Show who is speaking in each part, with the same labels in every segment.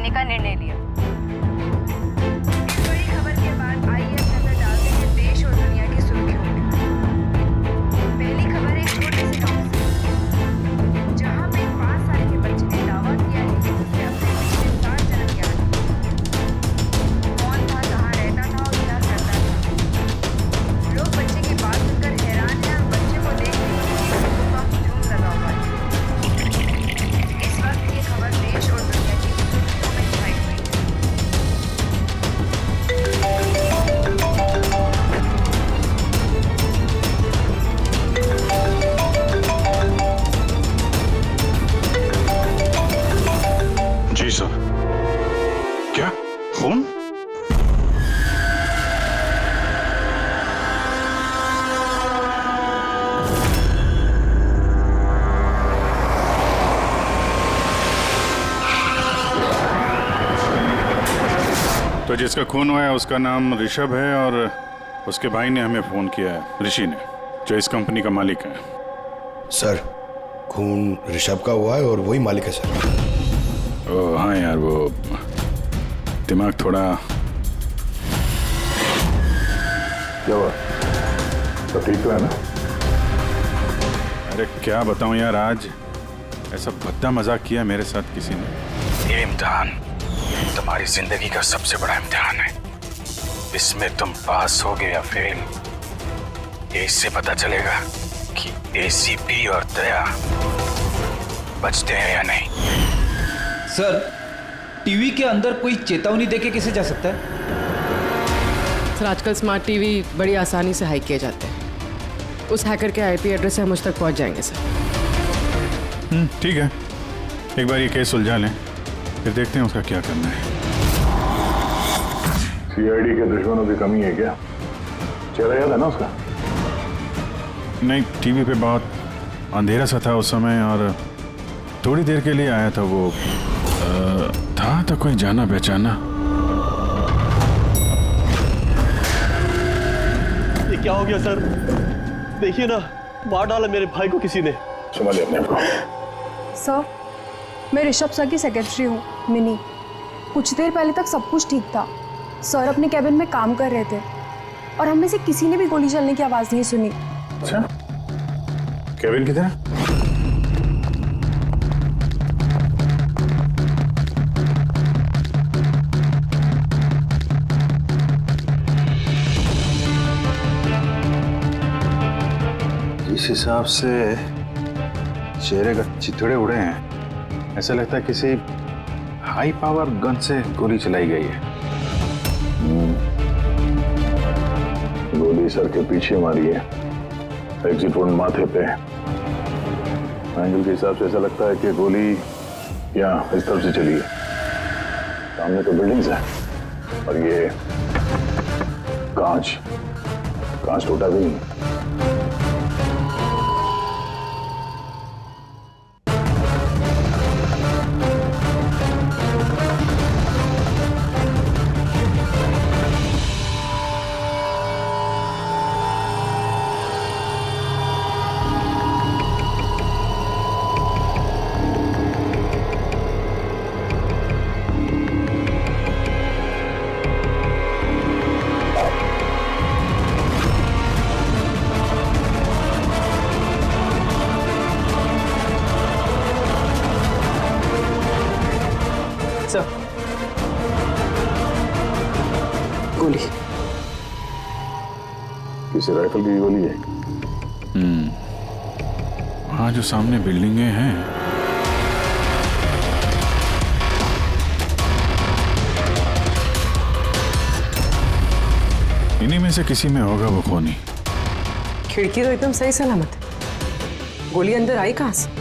Speaker 1: देने का निर्णय लिया।
Speaker 2: इस बड़ी खबर के बाद आइए नजर डालते हैं देश और दुनिया की सुर्खियों में। पहली खबर एक छोटे से गांव से, जहां पे 5 साल के बच्चे ने दावा किया है कि उसने अपने पिछले 7 जन्म याद किए। कौन था, कहाँ रहता था और क्या करता था। लोग बच्चे की बात सुनकर हैरान हैं और बच्चे को देखने के लिए लोगों का हुजूम लगा हुआ है। इस वक्त ये खबर देश और दुनिया की सुर्खियों में छाई हुई है।
Speaker 3: जी सर। क्या खून? तो जिसका खून हुआ है उसका नाम ऋषभ है और उसके भाई ने हमें फोन किया है, ऋषि ने, जो इस कंपनी का मालिक है।
Speaker 4: सर, खून ऋषभ का हुआ है और वही मालिक है सर।
Speaker 3: ओ हाँ यार, वो दिमाग थोड़ा।
Speaker 5: क्या हुआ? तो ठीक तो है ना?
Speaker 3: अरे क्या बताऊं यार, आज ऐसा भद्दा मजाक किया मेरे साथ किसी ने। ये इम्तिहान तुम्हारी जिंदगी का सबसे बड़ा इम्तिहान है। इसमें तुम पास होगे या फेल, ये इससे पता चलेगा कि एसीपी और दया बचते हैं या नहीं।
Speaker 6: सर, टीवी के अंदर कोई चेतावनी देके कैसे जा सकता है?
Speaker 7: सर, आजकल स्मार्ट टीवी बड़ी आसानी से हैक किए जाते हैं। उस हैकर के आईपी एड्रेस से हम मुझ तक पहुंच जाएंगे सर।
Speaker 3: ठीक है, एक बार ये केस सुलझा लें, फिर देखते हैं उसका क्या करना है।
Speaker 5: सीआईडी के दुश्मनों की कमी है क्या? चेहरा याद है ना उसका?
Speaker 3: नहीं, टीवी पे बहुत अंधेरा सा था उस समय और थोड़ी देर के लिए आया था वो। था तो कोई जाना पहचाना।
Speaker 8: ये क्या हो गया सर? देखिए ना, मार डाला मेरे भाई को किसी ने।
Speaker 5: संभालिए अपने आप को।
Speaker 9: सर, मैं ऋषभ सर की सेक्रेटरी हूँ, मिनी। कुछ देर पहले तक सब कुछ ठीक था। सर अपने कैबिन में काम कर रहे थे और हम में से किसी ने भी गोली चलने की आवाज़ नहीं सुनी।
Speaker 3: अच्छा, केविन किधर है? जिस हिसाब से चेहरे का चिथड़े उड़े हैं, ऐसा लगता है किसी हाई पावर गन से गोली चलाई गई है।
Speaker 5: गोली सर के पीछे मारी है, एग्जिट वोन माथे पे। एंगल के हिसाब से ऐसा लगता है कि गोली यहाँ इस तरफ से चली है। सामने तो बिल्डिंग्स है और ये कांच टूटा भी नहीं।
Speaker 7: गोली
Speaker 5: किसी राइफल की गोली है?
Speaker 3: वहाँ जो सामने बिल्डिंगें हैं, इन्हीं में से किसी में होगा वो खूनी।
Speaker 7: खिड़की तो एकदम सही सलामत है, गोली अंदर आई कहाँ से?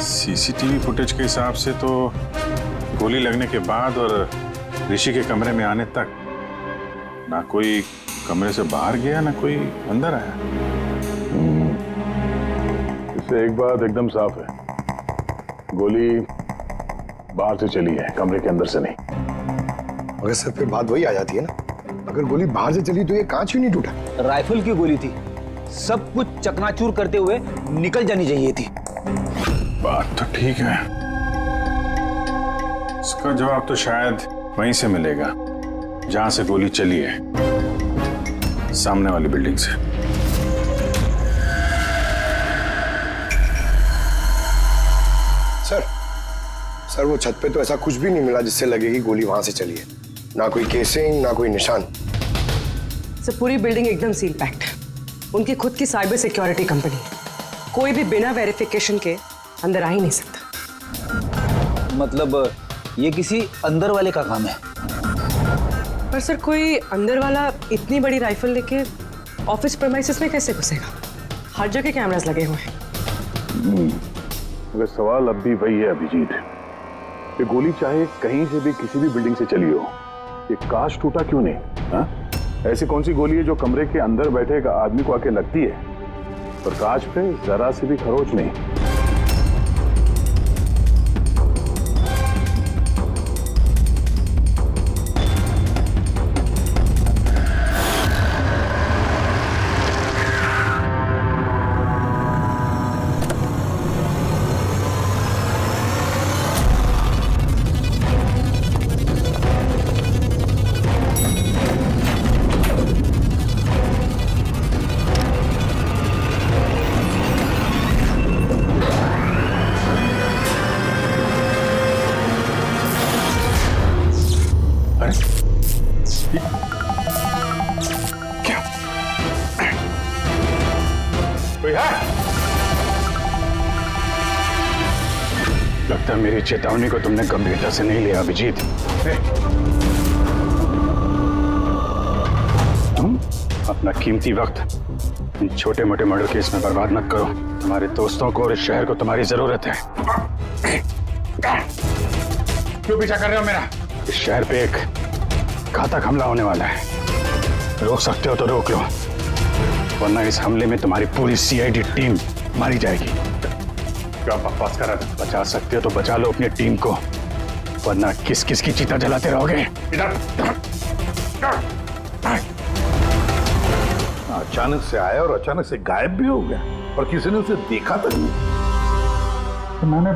Speaker 3: सीसीटीवी फुटेज के हिसाब से तो गोली लगने के बाद और ऋषि के कमरे में आने तक ना कोई कमरे से बाहर गया ना कोई अंदर आया।
Speaker 5: इससे एक बात एकदम साफ है, गोली बाहर से चली है, कमरे के अंदर से नहीं।
Speaker 4: मगर सर फिर बात वही आ जाती है ना, अगर गोली बाहर से चली तो ये कांच क्यों नहीं टूटा?
Speaker 6: राइफल की गोली थी, सब कुछ चकनाचूर करते हुए निकल जानी चाहिए थी।
Speaker 3: बात तो ठीक है, इसका जवाब तो शायद वहीं से मिलेगा जहां से गोली चली है, सामने वाली बिल्डिंग से।
Speaker 4: सर वो छत पे तो ऐसा कुछ भी नहीं मिला जिससे लगे कि गोली वहां से चली है। ना कोई केसिंग, ना कोई निशान।
Speaker 7: सर पूरी बिल्डिंग एकदम सील पैक्ड है। उनकी खुद की साइबर सिक्योरिटी कंपनी है, कोई भी बिना वेरिफिकेशन के अंदर आ ही नहीं सकता।
Speaker 6: मतलब ये किसी अंदर वाले का काम है।
Speaker 7: पर सर कोई अंदर वाला इतनी बड़ी राइफल लेके ऑफिस प्रेमाइसेस में कैसे घुसेगा? हर जगह कैमरास लगे हुए हैं।
Speaker 5: मगर सवाल अब भी वही है अभिजीत, ये गोली चाहे कहीं से भी किसी भी बिल्डिंग से चली हो, ये कांच टूटा क्यों नहीं? हाँ? ऐसी कौन सी गोली है जो कमरे के अंदर बैठे एक आदमी को आके लगती है और कांच पे जरा सी भी खरोच नहीं?
Speaker 3: क्या कोई है? लगता है मेरी चेतावनी को तुमने गंभीरता से नहीं लिया अभिजीत। तुम अपना कीमती वक्त इन छोटे मोटे मर्डर केस में बर्बाद मत करो। तुम्हारे दोस्तों को और इस शहर को तुम्हारी जरूरत है। क्यों पीछा कर रहे हो मेरा? इस शहर पे एक घातक हमला होने वाला है, रोक सकते हो तो रोक लो, वरना इस हमले में तुम्हारी पूरी सीआईडी टीम मारी जाएगी। क्या बकवास कर रहा था? बचा सकते हो तो बचा लो अपनी टीम को, वरना किस किस की चिता जलाते रहोगे। इधर
Speaker 5: अचानक से आया और अचानक से गायब भी हो गया और किसी ने उसे देखा तक नहीं।
Speaker 3: तो मैंने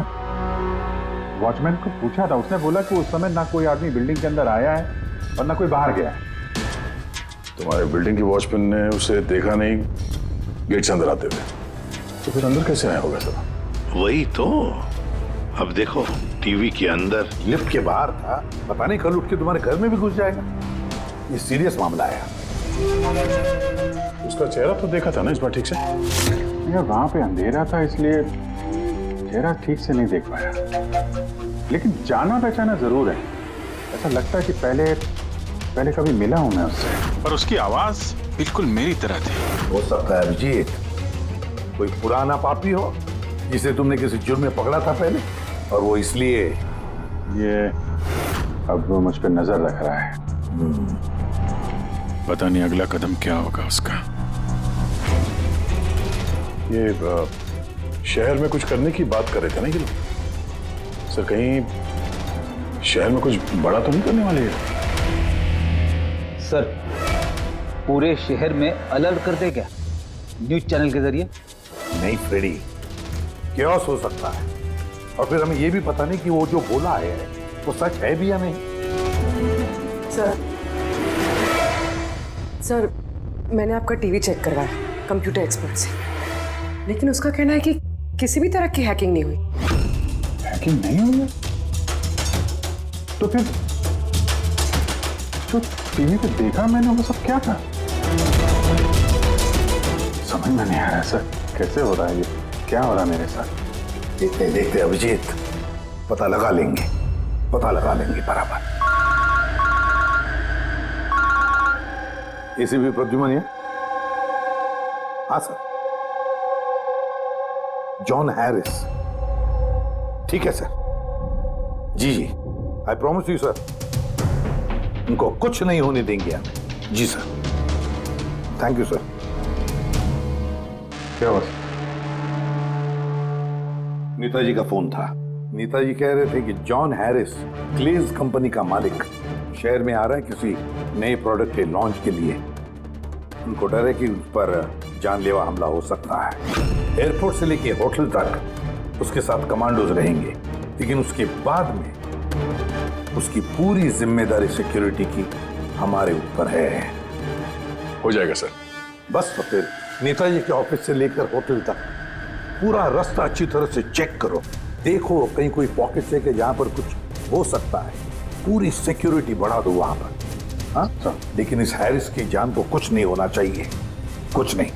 Speaker 3: वॉचमैन को पूछा था, उसने बोला कि उस समय ना कोई आदमी बिल्डिंग के अंदर आया है और ना कोई बाहर गया है।
Speaker 5: तुम्हारे बिल्डिंग की वॉचमैन ने उसे देखा नहीं गेट से अंदर आते हुए, तो फिर अंदर कैसे आया होगा सर?
Speaker 1: वही तो, अब देखो टीवी के अंदर, लिफ्ट के बाहर था, पता नहीं कल उठ के तुम्हारे घर में भी घुस जाएगा। ये सीरियस मामला है।
Speaker 5: उसका चेहरा तो देखा था ना इस बार ठीक से?
Speaker 3: यार वहां पे अंधेरा था इसलिए चेहरा ठीक से नहीं देख पाया, लेकिन जाना पहचाना जरूर है। ऐसा लगता है कि पहले कभी मिला हूं मैं उससे, पर उसकी आवाज बिल्कुल मेरी तरह थी।
Speaker 1: हो सकता है अभिजीत कोई पुराना पापी हो जिसे तुमने किसी जुर्म में पकड़ा था पहले, और वो इसलिए
Speaker 3: ये अब वो मुझ पर नजर रख रहा है। पता नहीं अगला कदम क्या होगा उसका।
Speaker 5: ये शहर में कुछ करने की बात कर रहे थे ना ये लोग? सर कहीं शहर में कुछ बड़ा तो नहीं करने वाले हैं?
Speaker 6: सर पूरे शहर में अलर्ट कर दे क्या, न्यूज चैनल के जरिए?
Speaker 1: नहीं फ्रेडी, क्योस हो सकता है, और फिर हमें ये भी पता नहीं कि वो जो बोला है वो सच है भी या नहीं।
Speaker 7: सर मैंने आपका टीवी चेक करवाया कंप्यूटर एक्सपर्ट से, लेकिन उसका कहना है कि किसी भी तरह की हैकिंग नहीं हुई।
Speaker 3: हैकिंग नहीं हुई है? तो फिर जो टीवी पे देखा मैंने वो सब क्या था? समझ में नहीं आ रहा सर, कैसे हो रहा है ये? क्या हो रहा है मेरे साथ?
Speaker 1: देखते देखते अभिजीत पता लगा लेंगे बराबर। एसीपी प्रद्युमन है? हाँ सर, जॉन हैरिस। ठीक है सर, जी आई प्रॉमिस यू सर, उनको कुछ नहीं होने देंगे हम। जी सर, थैंक यू सर।
Speaker 3: क्या हुआ?
Speaker 1: नेताजी का फोन था, नेताजी कह रहे थे कि जॉन हैरिस क्लेज कंपनी का मालिक शहर में आ रहा है किसी नए प्रोडक्ट के लॉन्च के लिए। उनको डर है कि उस पर जानलेवा हमला हो सकता है। एयरपोर्ट से लेके होटल तक उसके साथ कमांडोज रहेंगे, लेकिन उसके बाद में उसकी पूरी जिम्मेदारी सिक्योरिटी की हमारे ऊपर है।
Speaker 5: हो जाएगा सर।
Speaker 1: बस तो फिर नेताजी के ऑफिस से लेकर होटल तक पूरा रास्ता अच्छी तरह से चेक करो। देखो कहीं कोई पॉकेट है कि जहां पर कुछ हो सकता है। पूरी सिक्योरिटी बढ़ा दो वहां पर। हाँ, लेकिन इस हैरिस की जान को कुछ नहीं होना चाहिए, कुछ नहीं।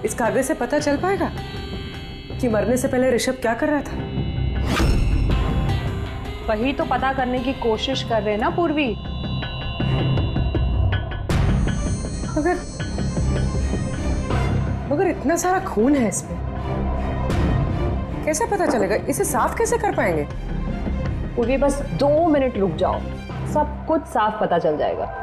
Speaker 7: इस कागज से पता चल पाएगा कि मरने से पहले ऋषभ क्या कर रहा था?
Speaker 10: वही तो पता करने की कोशिश कर रहे हैं ना पूर्वी।
Speaker 7: मगर इतना सारा खून है इसमें, कैसे पता चलेगा? इसे साफ कैसे कर पाएंगे?
Speaker 10: पूर्वी बस 2 मिनट रुक जाओ, सब कुछ साफ पता चल जाएगा।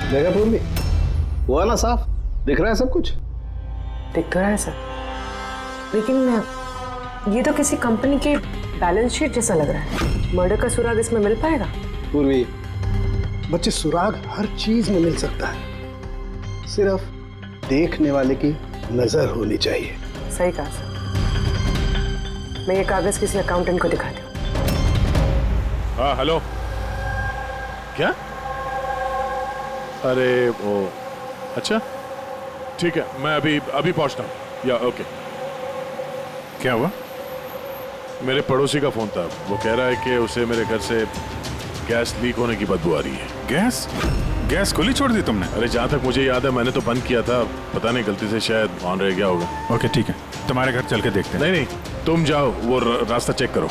Speaker 4: देखा पूर्वी, हुआ ना साफ? दिख रहा है सब कुछ?
Speaker 7: दिख तो रहा है सर, लेकिन ये तो किसी कंपनी की बैलेंस शीट जैसा लग रहा है। मर्डर का सुराग इसमें मिल पाएगा?
Speaker 11: पूर्वी, बच्चे सुराग हर चीज में मिल सकता है, सिर्फ देखने वाले की नजर होनी चाहिए।
Speaker 7: सही कहा सर। मैं ये कागज किसी अकाउंटेंट को दिखाती हूँ।
Speaker 5: हाँ हेलो, क्या? अरे वो, अच्छा ठीक है, मैं अभी पहुंचता हूँ। या ओके।
Speaker 3: क्या हुआ?
Speaker 5: मेरे पड़ोसी का फोन था, वो कह रहा है कि उसे मेरे घर से गैस लीक होने की बदबू आ रही है।
Speaker 3: गैस खुली छोड़ दी तुमने?
Speaker 5: अरे जहाँ तक मुझे याद है मैंने तो बंद किया था, पता नहीं गलती से शायद ऑन रह गया होगा।
Speaker 3: ओके ठीक है, तुम्हारे घर चल के देखते हैं।
Speaker 5: नहीं, तुम जाओ, वो रास्ता चेक करो,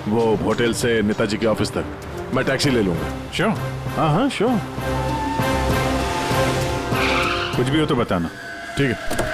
Speaker 5: वो होटल से नेताजी के ऑफिस तक। मैं टैक्सी ले लूंगा।
Speaker 3: श्योर? हाँ श्योर। कुछ भी हो तो बताना।
Speaker 5: ठीक है।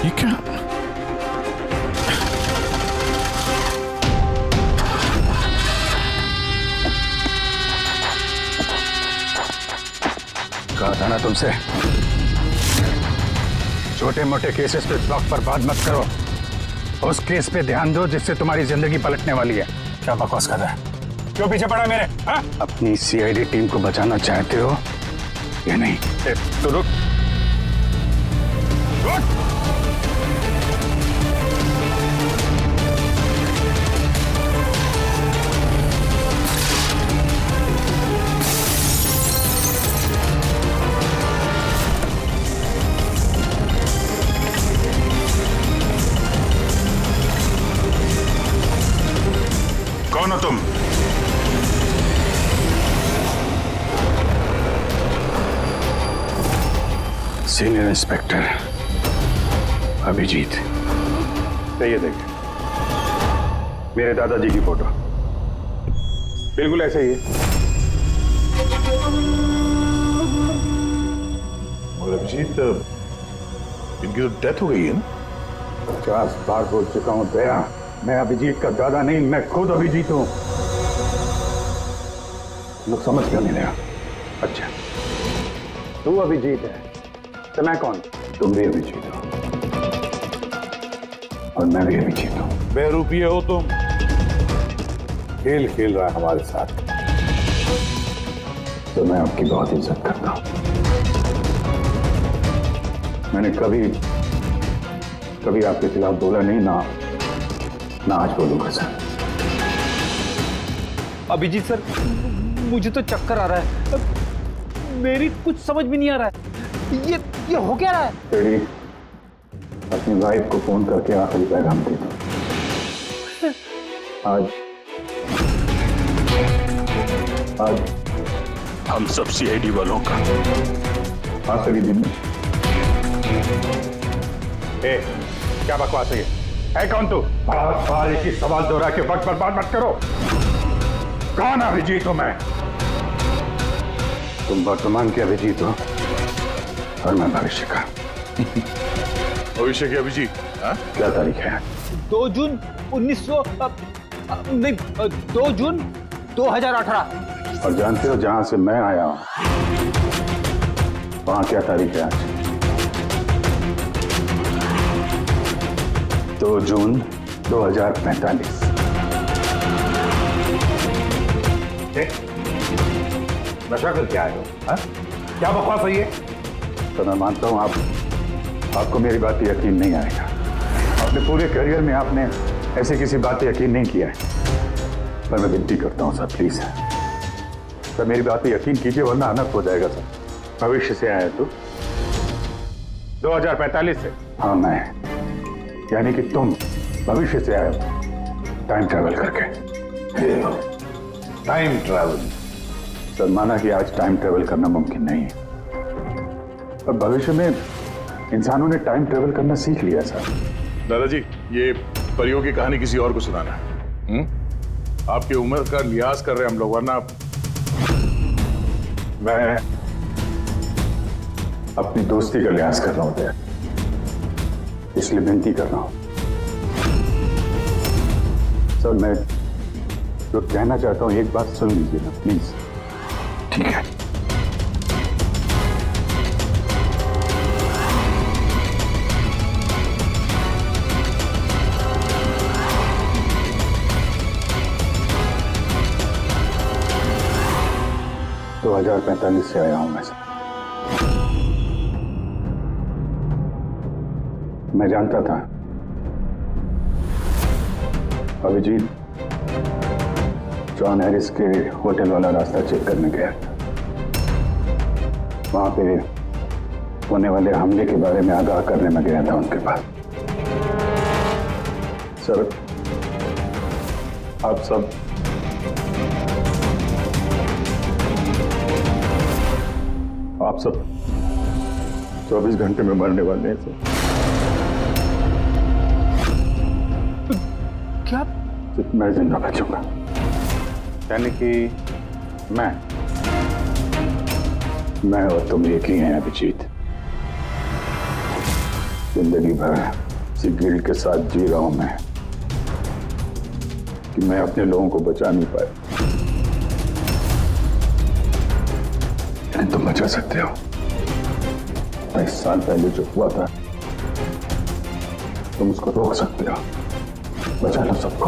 Speaker 3: ये क्या?
Speaker 12: कहा था ना तुमसे, छोटे मोटे केसेस पे ब्लॉक पर बात मत करो, उस केस पे ध्यान दो जिससे तुम्हारी जिंदगी पलटने वाली है। क्या बकवास कर रहा है? क्यों पीछे पड़ा मेरे? हा? अपनी सीआईडी टीम को बचाना चाहते हो या नहीं? तो रुक।
Speaker 3: कौन हो तुम?
Speaker 12: Senior inspector Abhijeet. तो ये देखिए मेरे दादाजी की फोटो, बिल्कुल ऐसे ही है।
Speaker 5: और अभिजीत, इनकी तो डेथ हो गई है ना?
Speaker 12: 50 बार बोल चुका हूं दया, मैं अभिजीत का दादा नहीं, मैं खुद अभिजीत हूं। लोग समझ क्यों नहीं रहा? अच्छा, तू अभिजीत है तो मैं कौन? तुम भी अभिजीत हो और मैं भी अभिजीत हूं।
Speaker 1: बेरुपये हो तुम, खेल खेल रहा है हमारे साथ।
Speaker 12: तो मैं आपकी बहुत इज्जत करता हूं। मैंने कभी आपके खिलाफ बोला नहीं, ना आज बोलूंगा सर।
Speaker 6: अभिजीत सर, मुझे तो चक्कर आ रहा है, मेरी कुछ समझ में नहीं आ रहा है। ये हो क्या रहा है?
Speaker 5: तेरी अपनी वाइफ को फोन करके आखिरी पैगाम दे दो। आज
Speaker 3: हम सब सीआईडी वालों का
Speaker 5: आखिरी दिन में।
Speaker 12: क्या बकवास है कौन तू? बार एक ही सवाल दोहरा के वक्त बर्बाद मत करो। कौन अभिजीत हूं मैं? तुम वर्तमान के अभिजीत हो और मैं भविष्य का।
Speaker 3: भविष्य के अभिजीत?
Speaker 5: क्या तारीख है?
Speaker 6: 2 जून 2 जून 2018।
Speaker 5: और जानते हो जहां से मैं आया हूं वहां क्या तारीख है आज? 2 जून 2045।
Speaker 1: नशा करके आए हो? क्या बकवास है ये?
Speaker 5: तो मैं मानता हूं आपको मेरी बात पे यकीन नहीं आएगा। अपने पूरे करियर में आपने ऐसे किसी बात पे यकीन नहीं किया है, पर मैं विनती करता हूं सर, प्लीज सर मेरी बात पे यकीन कीजिए वरना अनर्थ हो जाएगा सर। भविष्य से आया तू?
Speaker 12: 2045 से?
Speaker 5: हाँ मैं, यानी कि तुम भविष्य से आए हो टाइम ट्रैवल करके।
Speaker 1: Time travel?
Speaker 5: सर माना कि आज टाइम ट्रैवल करना मुमकिन नहीं है, पर भविष्य में इंसानों ने टाइम ट्रैवल करना सीख लिया सर।
Speaker 3: दादाजी, ये परियों की कहानी किसी और को सुनाना है। आपकी उम्र का लिहाज कर रहे हैं हम लोग, वरना
Speaker 5: मैं अपनी दोस्ती का लिहाज कर रहा हूं यार, इसलिए विनती कर रहा हूं सर। मैं जो कहना चाहता हूं एक बात सुन लीजिए ना प्लीज।
Speaker 1: ठीक है।
Speaker 5: तो 2045 से आया हूं मैं सर। मैं जानता था अभिजीत जॉन हैरिस के होटल वाला रास्ता चेक करने गया था। वहां पे होने वाले हमले के बारे में आगाह करने में गया था उनके पास। सर आप सब आप सब 24 घंटे में मरने वाले हैं सर।
Speaker 6: क्या?
Speaker 5: मैं जिंदा बचूंगा।
Speaker 12: यानी कि
Speaker 5: मैं और तुम एक ही हैं अभिजीत। जिंदगी भर इसी गिल्ट के साथ जी रहा हूं मैं कि मैं अपने लोगों को बचा नहीं पाया। तुम बचा सकते हो। 22 साल पहले जो हुआ था तुम उसको रोक सकते हो। बचा लो सबको,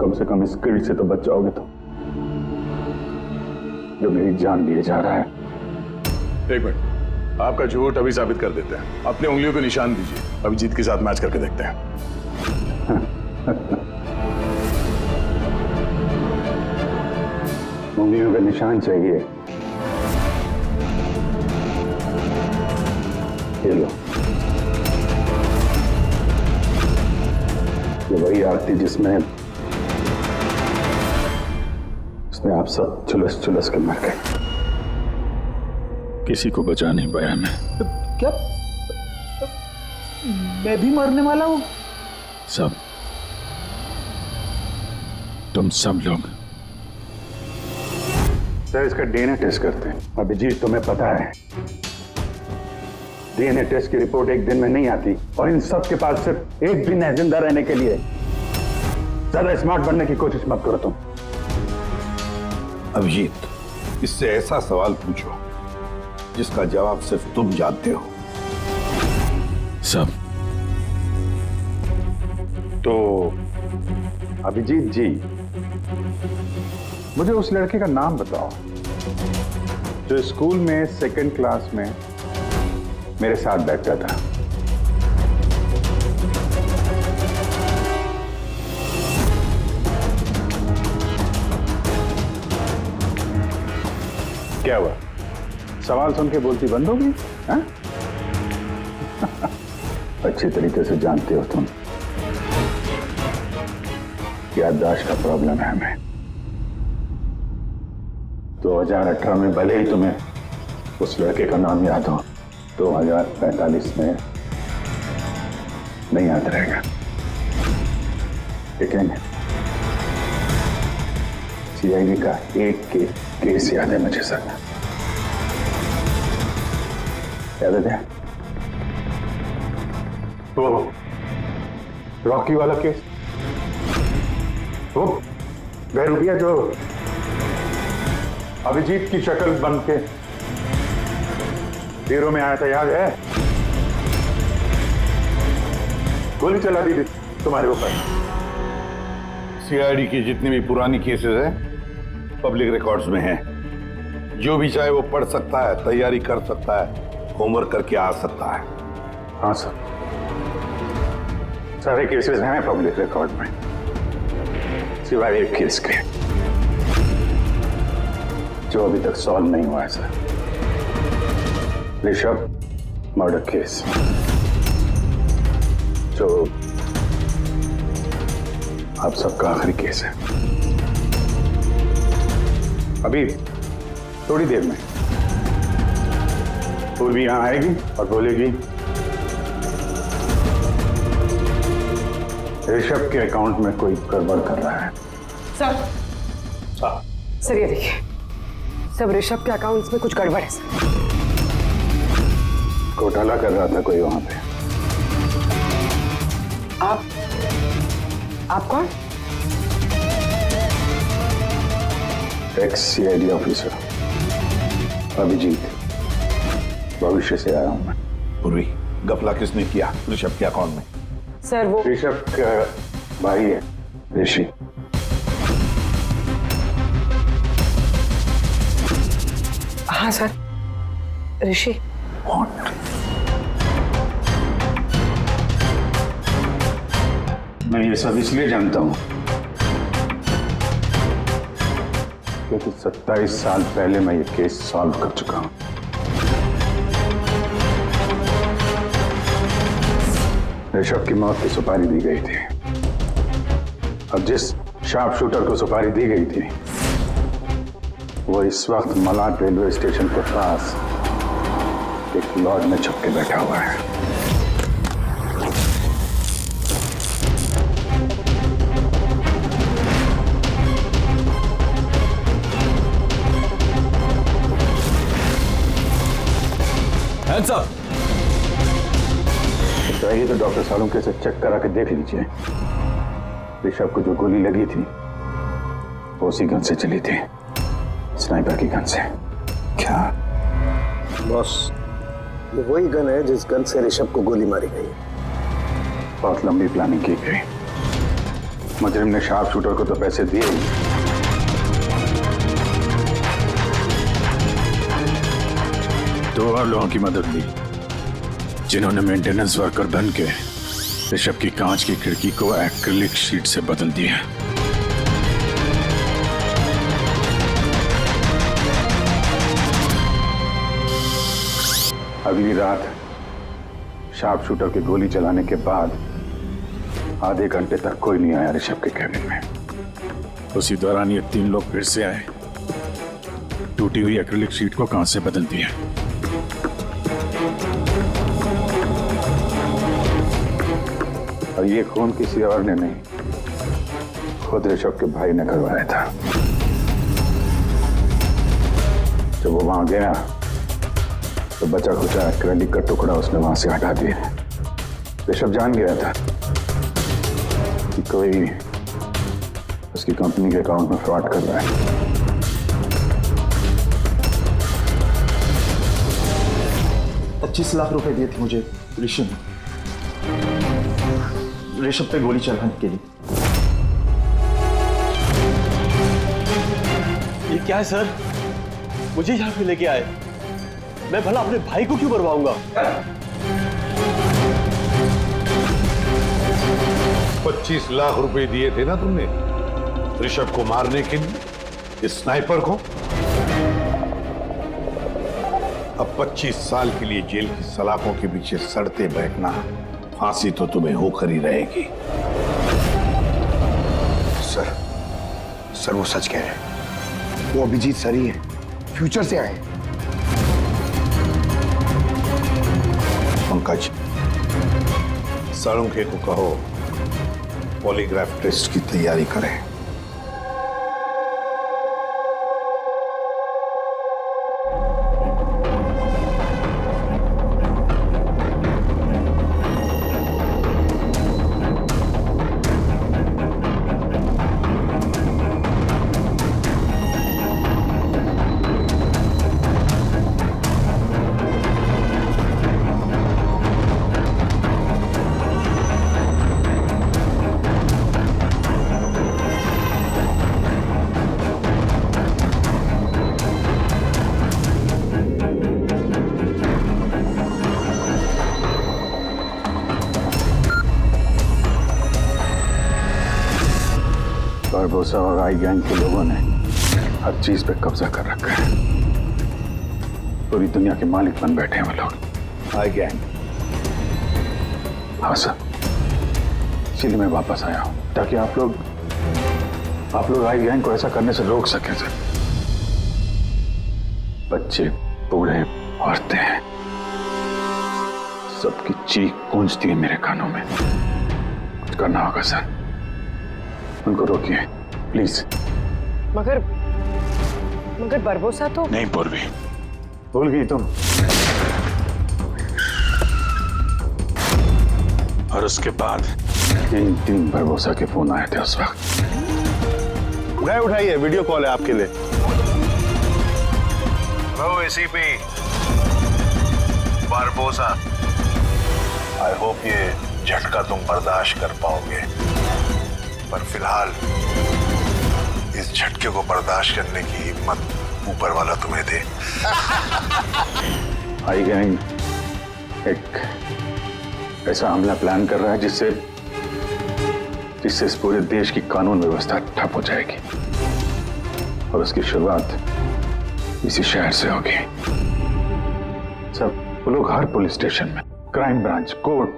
Speaker 5: कम से कम इस गिल्ट से तो बच जाओगे तुम जो मेरी जान लिए जा रहा है।
Speaker 3: एक मिनट, आपका झूठ अभी साबित कर देते हैं। अपने उंगलियों को निशान दीजिए, अभिजीत के साथ मैच करके देखते हैं।
Speaker 5: उंगलियों का निशान चाहिए? ये लो, ये वही आरती जिसमें आप सब चुलस चुलस के मर गए।
Speaker 3: किसी को बचा नहीं पाया मैं।
Speaker 6: क्या मैं भी मरने वाला हूं?
Speaker 3: सब, तुम सब लोग।
Speaker 5: सर इसका डीएनए टेस्ट करते हैं। अभिजीत तुम्हें पता है डीएनए टेस्ट की रिपोर्ट एक दिन में नहीं आती, और इन सब के पास सिर्फ एक दिन है जिंदा रहने के लिए। ज्यादा स्मार्ट बनने की कोशिश मत करो तुम।
Speaker 1: अभिजीत, इससे ऐसा सवाल पूछो जिसका जवाब सिर्फ तुम जानते हो।
Speaker 3: सब।
Speaker 12: तो अभिजीत जी, मुझे उस लड़के का नाम बताओ जो स्कूल में 2nd क्लास में मेरे साथ बैठता था।
Speaker 5: क्या हुआ? सवाल सुन के बोलती बंद होगी? हाँ? अच्छी तरीके से जानते हो तुम, याददाश्त का प्रॉब्लम है हमें। 2018 में भले ही तुम्हें उस लड़के का नाम याद हो, 2045 में नहीं याद रहेगा। लेकिन सीआईडी का एक केस याद है मुझे सर। याद है वो रॉकी वाला केस, वो बहरूपिया जो अभिजीत की शक्ल बन के हीरो में आया था, याद है? गोली चला दी थी तुम्हारे ऊपर।
Speaker 1: सीआईडी की जितनी भी पुरानी केसेस हैं पब्लिक रिकॉर्ड्स में हैं। जो भी चाहे वो पढ़ सकता है, तैयारी कर सकता है, होमवर्क करके आ सकता है।
Speaker 5: हाँ सर, सारे केसेस हैं पब्लिक रिकॉर्ड में, सिवाय एक केस के जो अभी तक सॉल्व नहीं हुआ है सर। ऋषभ मर्डर केस, जो आप सबका आखिरी केस है। अभी थोड़ी देर में पूर्वी यहां आएगी और बोलेगी ऋषभ के अकाउंट में कोई गड़बड़ कर रहा है।
Speaker 7: सर, सर ये देखिए, सब ऋषभ के अकाउंट्स में कुछ गड़बड़ है सर।
Speaker 5: घोटाला कर रहा था कोई वहां पे।
Speaker 7: आप कौन?
Speaker 5: एक्स सीआईडी ऑफिसर अभिजीत, भविष्य से आया हूं मैं।
Speaker 1: पूर्वी, गफला किसने किया ऋषभ के अकाउंट में?
Speaker 7: सर वो
Speaker 5: ऋषभ का भाई है ऋषि।
Speaker 7: हाँ सर, ऋषि।
Speaker 5: मैं ये सब इसलिए जानता हूं क्योंकि 27 साल पहले मैं ये केस सॉल्व कर चुका हूं। ऋषभ की मौत की सुपारी दी गई थी। अब जिस शार्प शूटर को सुपारी दी गई थी वो इस वक्त मलाड रेलवे स्टेशन के पास एक लॉज में छुप के बैठा हुआ है।
Speaker 3: Hands up!
Speaker 5: चाहिए तो डॉक्टर सालुंके से चेक करा के देख लीजिए। ऋषभ को जो गोली लगी थी वो उसी गन से चली थी, स्नाइपर की गन से।
Speaker 1: क्या
Speaker 11: बॉस, ये वही गन है जिस गन से ऋषभ को गोली मारी गई।
Speaker 5: बहुत लंबी प्लानिंग की गई। मुजरिम ने शार्प शूटर को तो पैसे दिए ही,
Speaker 3: दो और लोगों की मदद ली जिन्होंने मेंटेनेंस वर्कर बन के ऋषभ की कांच की खिड़की को एक्रिलिक शीट से बदल दिया।
Speaker 5: अगली रात शार्प शूटर की गोली चलाने के बाद आधे घंटे तक कोई नहीं आया ऋषभ के कैबिन में।
Speaker 3: उसी दौरान ये 3 लोग फिर से आए, टूटी हुई एक्रिलिक शीट को कांच से बदल दिया।
Speaker 5: और ये खून किसी और ने नहीं, खुद ऋषभ के भाई ने करवाया था। जब वो वहां गया तो बचा खुचा एक्रिलिक का टुकड़ा उसने वहां से हटा दिया। ऋषभ जान गया था कि कोई उसकी कंपनी के अकाउंट में फ्रॉड कर रहा है।
Speaker 8: 25 लाख रुपए दिए थे मुझे ऋषभ पे गोली चलाने के लिए। ये क्या है सर? मुझे यहाँ पे लेके आए, मैं भला अपने भाई को क्यों मरवाऊंगा?
Speaker 1: 25 लाख रुपए दिए थे ना तुमने ऋषभ को मारने के लिए, इस स्नाइपर को। अब 25 साल के लिए जेल की सलाखों के पीछे सड़ते बैठना, फांसी तो तुम्हें होकर ही रहेगी।
Speaker 4: सर वो सच कह रहे हैं। वो अभिजीत सर ही है, फ्यूचर से आए हैं।
Speaker 1: पंकज, साळुंखे को कहो पॉलीग्राफ टेस्ट की तैयारी करें।
Speaker 5: बारबोसा और आई गैंग के लोगों ने हर चीज पे कब्जा कर रखा है। पूरी दुनिया के मालिक बन बैठे हैं वो लोग।
Speaker 1: आई गैंग?
Speaker 5: हाँ सर, इसीलिए मैं वापस आया हूं ताकि आप लोग आई गैंग को ऐसा करने से रोक सकें सर। बच्चे, बूढ़े, औरतें, सबकी चीख गूंजती है मेरे कानों में। कुछ करना होगा सर, उनको रोकिए प्लीज।
Speaker 7: मगर बरबोसा तो
Speaker 5: नहीं पूर्वी, भूल गई तुम। और उसके बाद तीन बरबोसा के फोन आए थे उस वक्त।
Speaker 12: उठाइए उठाइए, वीडियो कॉल है आपके लिए।
Speaker 1: Hello ACP Barbosa, I hope ये झटका तुम बर्दाश्त कर पाओगे, पर फिलहाल इस झटके को बर्दाश्त करने की हिम्मत ऊपर वाला तुम्हें दे।
Speaker 5: आई गैंग एक ऐसा हमला प्लान कर रहा है जिससे इस पूरे देश की कानून व्यवस्था ठप हो जाएगी, और उसकी शुरुआत इसी शहर से होगी। सब वो लोग हर पुलिस स्टेशन में, क्राइम ब्रांच, कोर्ट,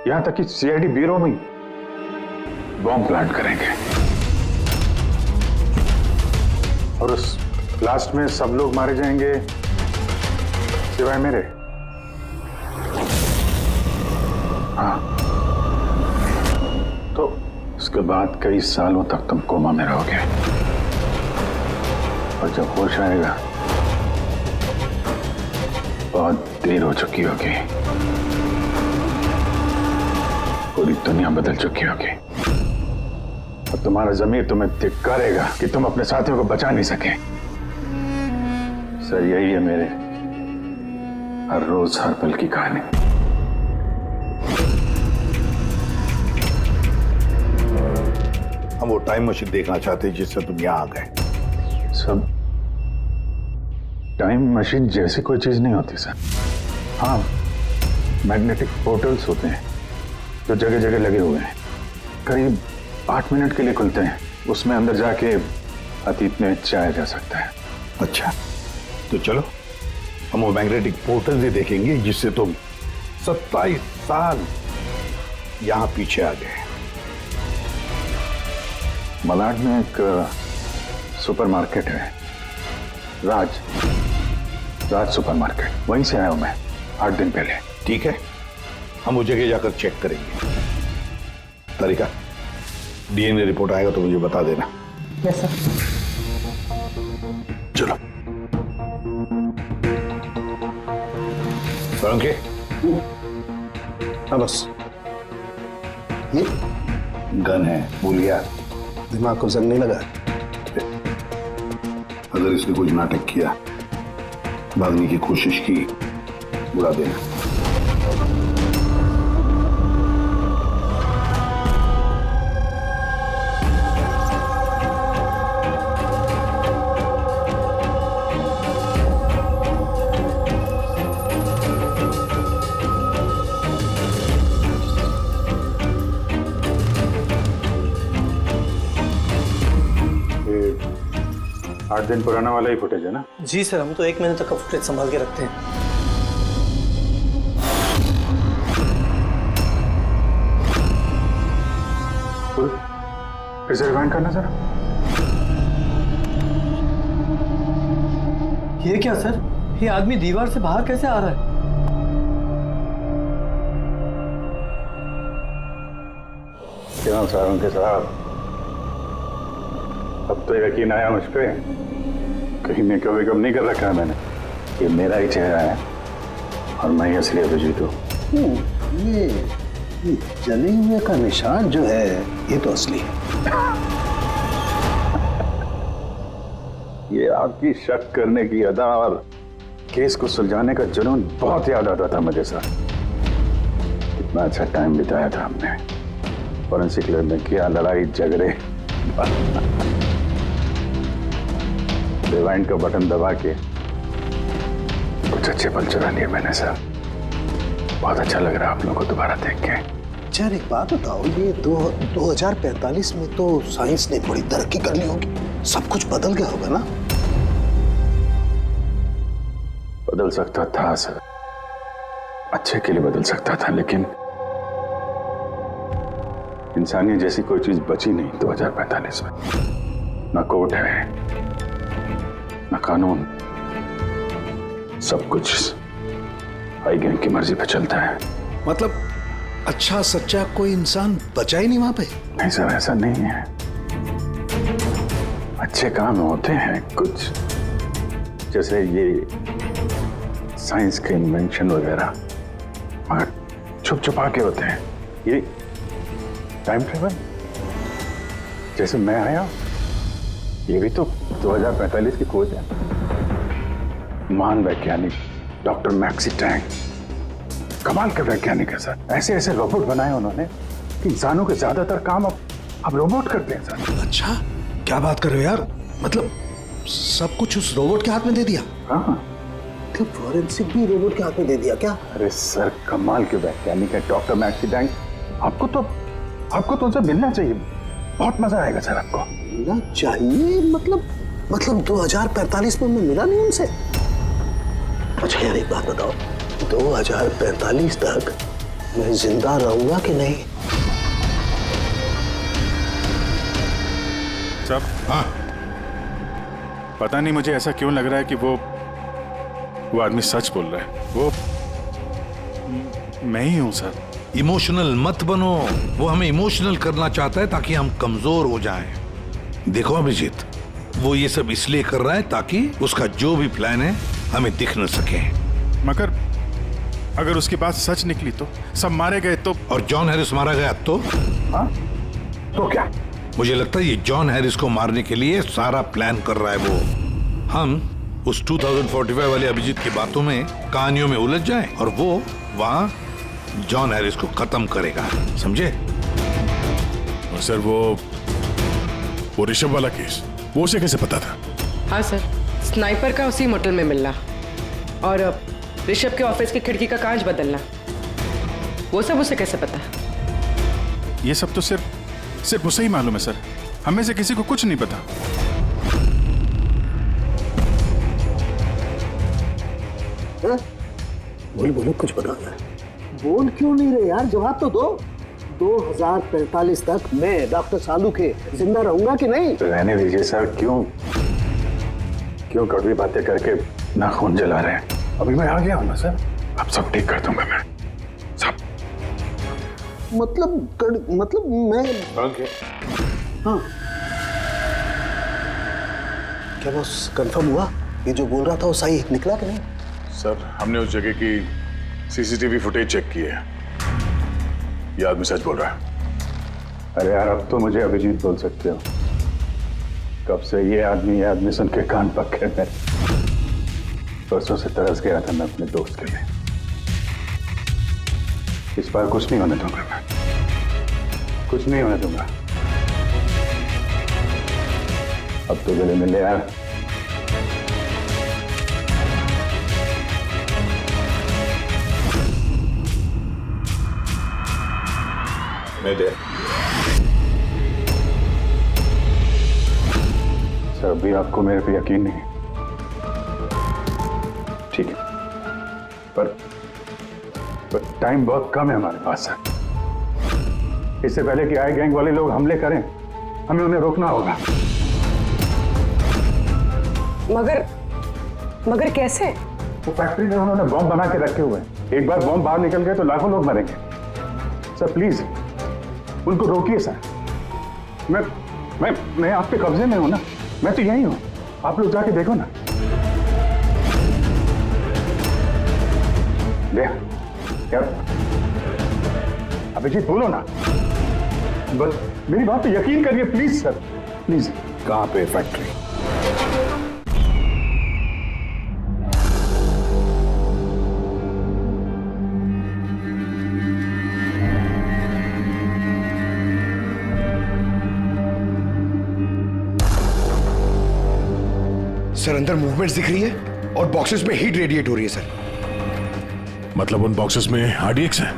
Speaker 5: यहां तक कि सीआईडी ब्यूरो में बॉम्ब प्लांट करेंगे, और उस ब्लास्ट में सब लोग मारे जाएंगे सिवाय मेरे। हाँ, तो उसके बाद कई सालों तक तुम कोमा में रहोगे, और जब होश आएगा बहुत देर हो चुकी होगी, पूरी दुनिया बदल चुकी होगी, और तुम्हारा जमीर तुम्हें धिक्कारेगा कि तुम अपने साथियों को बचा नहीं सके। सर यही है मेरे हर रोज हर पल की कहानी।
Speaker 1: हम वो टाइम मशीन देखना चाहते हैं जिससे तुम यहाँ आ गए।
Speaker 5: सब टाइम मशीन जैसी कोई चीज नहीं होती सर। हाँ, मैग्नेटिक पोर्टल्स होते हैं जो जगह जगह लगे हुए हैं, करीब 8 मिनट के लिए खुलते हैं। उसमें अंदर जाके अतीत में जाया जा सकता है।
Speaker 1: अच्छा, तो चलो हम वो मैग्नेटिक पोर्टल ही देखेंगे जिससे तुम 27 साल यहाँ पीछे आ गए।
Speaker 5: मलाड में एक सुपरमार्केट है, राज सुपरमार्केट, वहीं से आया हूं मैं 8 दिन पहले।
Speaker 1: ठीक है, हम उस जगह जाकर चेक करेंगे। तारिका, डीएनए रिपोर्ट आएगा तो मुझे बता देना।
Speaker 7: Yes sir.
Speaker 1: चलो साळुंखे।
Speaker 11: हाँ बस,
Speaker 1: ये गन है, भूल गया?
Speaker 11: दिमाग को जंग नहीं लगा।
Speaker 1: अगर इसने कुछ नाटक किया, भागने की कोशिश की, बुला देना।
Speaker 3: 8 दिन पुराना वाला ही फुटेज है ना?
Speaker 8: जी सर, हम तो 1 महीने तक का फुटेज संभाल के रखते हैं।
Speaker 3: फिर से रिवाइंड करना जरा।
Speaker 8: ये क्या सर, ये आदमी दीवार से बाहर कैसे आ रहा है?
Speaker 5: क्यों सारुण के साहब, अब तो यकीन आया मुझ पे? कहीं मैं कभी कम नहीं कर रखा है मैंने। ये मेरा ही चेहरा है और मैं ही असली अभिजीत हूँ।
Speaker 11: ये जले हुए का निशान जो है ये तो असली है।
Speaker 5: ये आपकी शक करने की अदा और केस को सुलझाने का जुनून बहुत याद आता था मुझे सर। कितना अच्छा टाइम बिताया था हमने फॉरेंसिक लैब में, किया लड़ाई झगड़े। रिवाइंड का बटन दबा के कुछ अच्छे पल चुरा लिए मैंने सर। बहुत अच्छा लग रहा है आप लोगों को दोबारा देख के।
Speaker 11: यार एक बात बताओ, ये 2045 में तो साइंस ने बड़ी तरक्की कर ली होगी, सब कुछ बदल गया होगा ना?
Speaker 5: बदल सकता था सर, अच्छे के लिए बदल सकता था, लेकिन इंसानियत जैसी कोई चीज बची नहीं 2045 में। ना कोर्ट है, ना कानून, सब कुछ हाई गैंग की मर्जी पे चलता है।
Speaker 11: मतलब अच्छा सच्चा कोई इंसान बचा ही नहीं वहां पे?
Speaker 5: नहीं सर, ऐसा नहीं है। अच्छे काम होते हैं कुछ, जैसे ये साइंस के इन्वेंशन वगैरह, मगर छुप छुपा के होते हैं। ये टाइम ट्रेवल, जैसे मैं आया, ये भी तो 2045 की खोज है। महान वैज्ञानिक डॉक्टर मैक्सी टैंक, कमाल के वैज्ञानिक है सर। ऐसे ऐसे रोबोट बनाए उन्होंने कि इंसानों के ज्यादातर काम अब रोबोट करते हैं सर।
Speaker 11: अच्छा, क्या बात कर रहे हो यार? मतलब सब कुछ उस रोबोट के हाथ में दे दिया?
Speaker 5: हाँ,
Speaker 11: तो फॉरेंसिक भी रोबोट के हाथ में दे दिया क्या?
Speaker 5: अरे सर, कमाल के वैज्ञानिक है डॉक्टर मैक्सी टैंक। आपको तो उनसे मिलना चाहिए, बहुत मजा आएगा सर आपको।
Speaker 11: मिलना चाहिए? मतलब 2045 में मैं मिला नहीं उनसे? अच्छा यार एक बात बताओ, 2045 तक मैं जिंदा रहूंगा कि नहीं?
Speaker 3: सब हाँ, पता नहीं मुझे ऐसा क्यों लग रहा है कि वो आदमी सच बोल रहा है। वो मैं ही हूं सर।
Speaker 13: इमोशनल मत बनो, वो हमें इमोशनल करना चाहता है ताकि हम कमजोर हो जाएं। देखो अभिजीत, वो ये सब इसलिए कर रहा है ताकि उसका जो भी प्लान है हमें दिख न सके।
Speaker 3: मगर अगर उसकी बात सच निकली तो सब मारे गए तो?
Speaker 13: और जॉन हैरिस मारा गया तो?
Speaker 5: हाँ? तो क्या?
Speaker 13: मुझे लगता है ये जॉन हैरिस को मारने के लिए सारा प्लान कर रहा है वो। हम उस 2045 वाले अभिजीत की बातों में, कहानियों में उलझ जाएं और वो वहां जॉन हैरिस को खत्म करेगा, समझे?
Speaker 3: और सर वो ऋषभ वाला केस, वो उसे कैसे पता था?
Speaker 7: हाँ सर, स्नाइपर का उसी मोटल में मिलना और ऋषभ के ऑफिस की खिड़की का कांच बदलना, वो सब उसे कैसे पता?
Speaker 3: ये सब तो सिर्फ उसे ही मालूम है सर, हमें से किसी को कुछ नहीं पता।
Speaker 11: बोलो कुछ बताना है। बोल क्यों नहीं रहे यार, जवाब तो दो। 2045 तक मैं डॉक्टर सालू के जिंदा रहूंगा कि नहीं?
Speaker 5: तो रहने दीजिए सर, क्यों कड़वी बातें करके नाखून जला रहे हैं? अभी मैं आ गया हूं ना सर, अब सब ठीक कर दूंगा मैं, सब।
Speaker 11: मतलब मैं हाँ, क्या बस कंफर्म हुआ ये जो बोल रहा था वो सही निकला कि नहीं?
Speaker 5: सर, हमने उस जगह की सीसीटीवी फुटेज चेक की है, ये आदमी सच बोल रहा है। अरे यार, अब तो मुझे अभिजीत बोल सकते हो। कब से ये आदमी सुन के कान पक गए मेरे। परसों से तरस गया था मैं अपने दोस्त के लिए। इस बार कुछ नहीं होने दूंगा मैं, कुछ नहीं होने दूंगा। अब तो गले मिले यार। सर,
Speaker 12: तब भी आपको मेरे पे यकीन नहीं है। ठीक है, पर टाइम बहुत कम है हमारे पास। इससे पहले कि आए गैंग वाले लोग हमले करें, हमें उन्हें रोकना होगा।
Speaker 7: मगर कैसे?
Speaker 12: वो फैक्ट्री में उन्होंने बॉम्ब बना के रखे हुए हैं। एक बार बॉम्ब बाहर निकल गए तो लाखों लोग मरेंगे। सर प्लीज उनको रोकिए सर। मैं आपके कब्जे में हूं ना, मैं तो यही हूं। आप लोग जाके देखो ना। क्या अभिजीत बोलो ना, बस मेरी बात पे यकीन करिए प्लीज सर, प्लीज।
Speaker 1: कहां पे फैक्ट्री?
Speaker 4: सर अंदर मूवमेंट्स दिख रही है और बॉक्सेस में हीट रेडिएट हो रही है सर।
Speaker 5: मतलब उन बॉक्सेस में RDX है?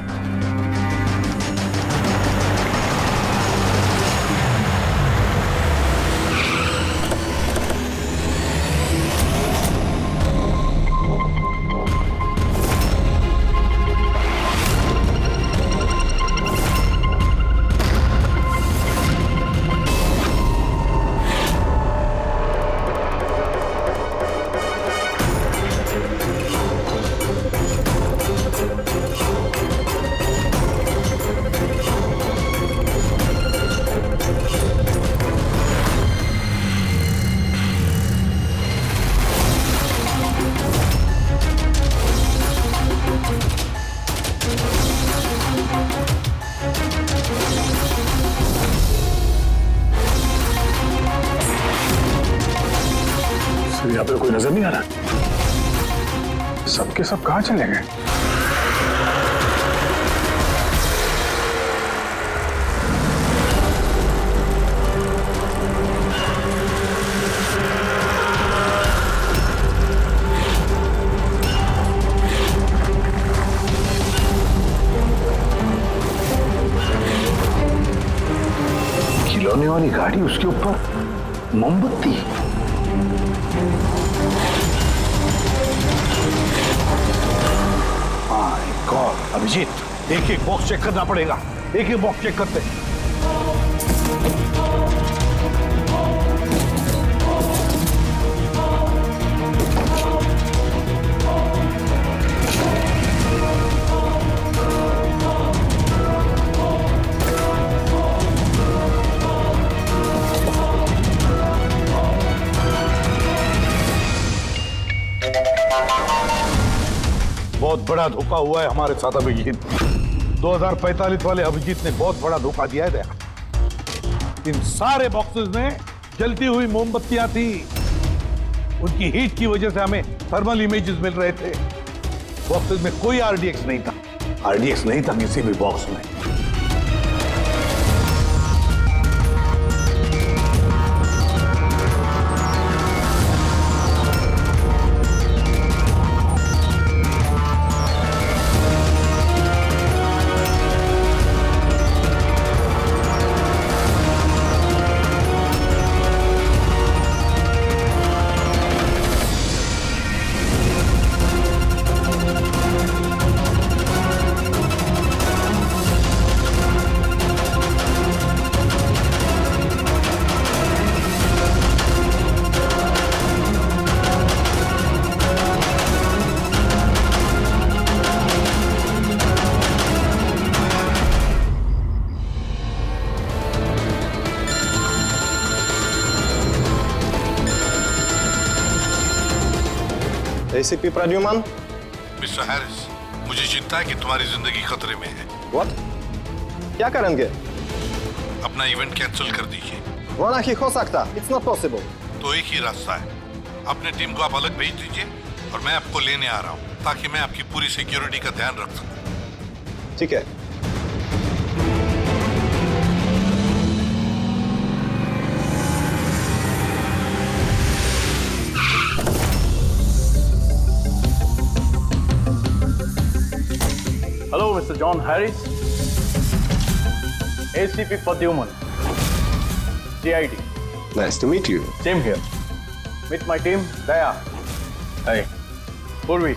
Speaker 12: यहाँ पे कोई नजर नहीं आ रहा। सबके सब कहां चले गए?
Speaker 11: खिलौने वाली गाड़ी, उसके ऊपर मोमबत्ती।
Speaker 1: अभिजीत, एक एक बॉक्स चेक करना पड़ेगा। एक एक बॉक्स चेक करते हैं। बहुत बड़ा धोखा हुआ है हमारे साथ अभिजीत। 2045 वाले अभिजीत ने बहुत बड़ा धोखा दिया है दया। इन सारे बॉक्सेस में जलती हुई मोमबत्तियां थी। उनकी हीट की वजह से हमें थर्मल इमेजेस मिल रहे थे। बॉक्सेस में कोई RDX नहीं था। RDX नहीं था किसी भी बॉक्स में।
Speaker 8: ACP प्रद्युमन।
Speaker 13: मिस्टर हैरिस, मुझे चिंता है कि तुम्हारी जिंदगी खतरे में है।
Speaker 8: What? क्या करेंगे?
Speaker 13: अपना इवेंट कैंसिल कर दीजिए।
Speaker 8: वो नहीं हो सकता। It's not possible.
Speaker 13: तो एक ही रास्ता है, अपने टीम को आप अलग भेज दीजिए और मैं आपको लेने आ रहा हूँ ताकि मैं आपकी पूरी सिक्योरिटी का ध्यान रख सकूं।
Speaker 8: ठीक है।
Speaker 14: Hello, Mr. John Harris. ACP Pradyuman. CID.
Speaker 8: Nice to meet you.
Speaker 14: Same here.
Speaker 8: Meet my team Daya.
Speaker 3: Hi
Speaker 8: Purvi,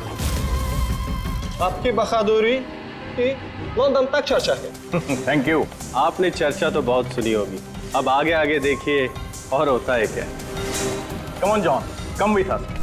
Speaker 8: आपकी बहादुरी की लंदन तक चर्चा है।
Speaker 3: Thank you.
Speaker 8: आपने चर्चा तो बहुत सुनी होगी, अब आगे आगे देखिए और होता है क्या।
Speaker 3: Come on John, come with us.